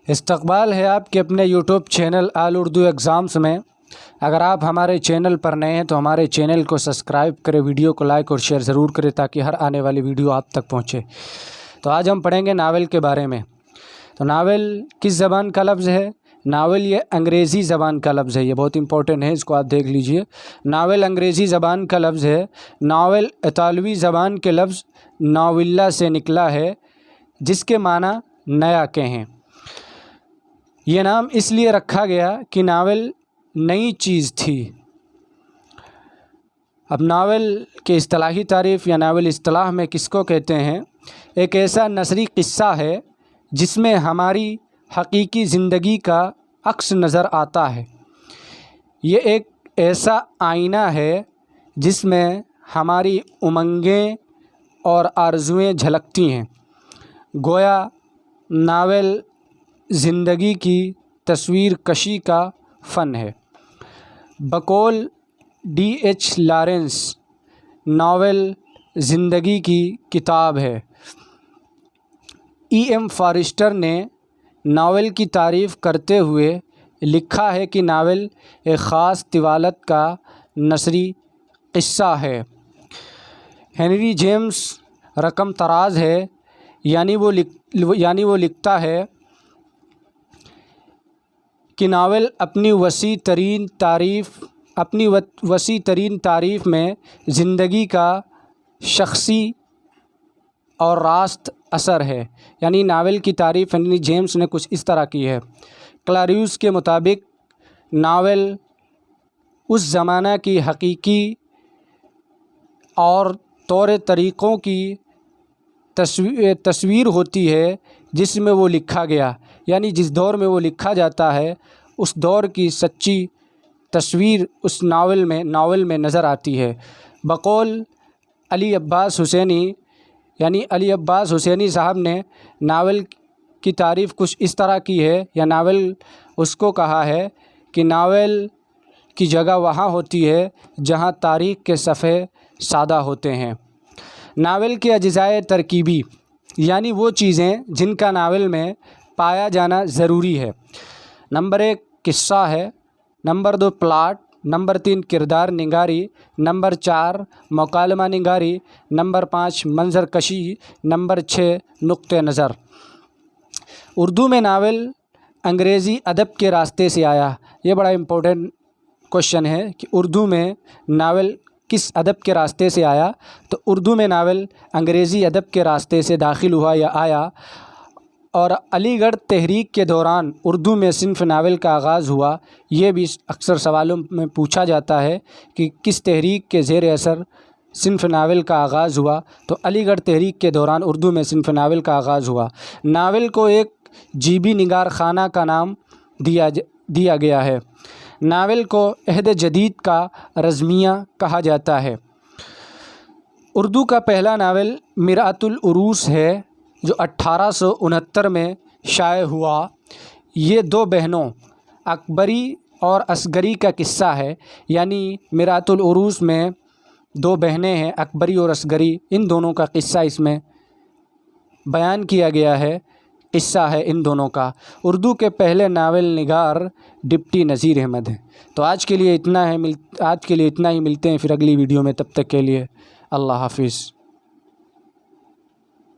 استقبال ہے آپ کے اپنے یوٹیوب چینل آل اردو ایگزامس میں۔ اگر آپ ہمارے چینل پر نئے ہیں تو ہمارے چینل کو سبسکرائب کریں، ویڈیو کو لائک اور شیئر ضرور کریں تاکہ ہر آنے والی ویڈیو آپ تک پہنچے۔ تو آج ہم پڑھیں گے ناول کے بارے میں۔ تو ناول کس زبان کا لفظ ہے؟ ناول یہ انگریزی زبان کا لفظ ہے، یہ بہت امپورٹنٹ ہے، اس کو آپ دیکھ لیجئے۔ ناول انگریزی زبان کا لفظ ہے۔ ناول اطالوی زبان کے لفظ ناولا سے نکلا ہے، جس کے معنی نیا کے ہیں۔ یہ نام اس لیے رکھا گیا کہ ناول نئی چیز تھی۔ اب ناول کے اصطلاحی تعریف یا ناول اصطلاح میں کس کو کہتے ہیں؟ ایک ایسا نثری قصہ ہے جس میں ہماری حقیقی زندگی کا عکس نظر آتا ہے۔ یہ ایک ایسا آئینہ ہے جس میں ہماری امنگیں اور آرزوئیں جھلکتی ہیں۔ گویا ناول زندگی کی تصویر کشی کا فن ہے۔ بقول ڈی ایچ لارنس، ناول زندگی کی کتاب ہے۔ ای ایم فارسٹر نے ناول کی تعریف کرتے ہوئے لکھا ہے کہ ناول ایک خاص طوالت کا نثری قصہ ہے۔ ہنری جیمس رقم طراز ہے، یعنی وہ لکھتا ہے کہ ناول اپنی وسیع ترین تعریف میں زندگی کا شخصی اور راست اثر ہے۔ یعنی ناول کی تعریف ہنری جیمس نے کچھ اس طرح کی ہے۔ کلاریوس کے مطابق ناول اس زمانہ کی حقیقی اور طور طریقوں کی تصویر ہوتی ہے جس میں وہ لکھا گیا، یعنی جس دور میں وہ لکھا جاتا ہے اس دور کی سچی تصویر اس ناول میں نظر آتی ہے۔ بقول علی عباس حسینی، یعنی علی عباس حسینی صاحب نے ناول کی تعریف کچھ اس طرح کی ہے، یا ناول اس کو کہا ہے کہ ناول کی جگہ وہاں ہوتی ہے جہاں تاریخ کے صفحے سادہ ہوتے ہیں۔ ناول کے اجزائے ترکیبی، یعنی وہ چیزیں جن کا ناول میں پایا جانا ضروری ہے۔ نمبر 1 قصہ ہے، نمبر 2 پلاٹ، نمبر 3 کردار نگاری، نمبر 4 مکالمہ نگاری، نمبر 5 منظر کشی، نمبر 6 نقطہ نظر۔ اردو میں ناول انگریزی ادب کے راستے سے آیا۔ یہ بڑا امپورٹنٹ کوشچن ہے کہ اردو میں ناول کس ادب کے راستے سے آیا؟ تو اردو میں ناول انگریزی ادب کے راستے سے داخل ہوا یا آیا، اور علی گڑھ تحریک کے دوران اردو میں صنف ناول کا آغاز ہوا۔ یہ بھی اکثر سوالوں میں پوچھا جاتا ہے کہ کس تحریک کے زیر اثر صنف ناول کا آغاز ہوا؟ تو علی گڑھ تحریک کے دوران اردو میں صنف ناول کا آغاز ہوا۔ ناول کو ایک جیبی نگار خانہ کا نام دیا گیا ہے۔ ناول کو عہد جدید کا رزمیہ کہا جاتا ہے۔ اردو کا پہلا ناول مرآت العروس ہے جو 1869 میں شائع ہوا۔ یہ 2 بہنوں اکبری اور اصغری کا قصہ ہے، یعنی مرآت العروس میں 2 بہنیں ہیں، اکبری اور اصغری، ان دونوں کا قصہ اس میں بیان کیا گیا ہے، قصہ ہے ان دونوں کا۔ اردو کے پہلے ناول نگار ڈپٹی نذیر احمد ہیں۔ تو آج کے لیے اتنا ہی، ملتے ہیں پھر اگلی ویڈیو میں، تب تک کے لیے اللہ حافظ۔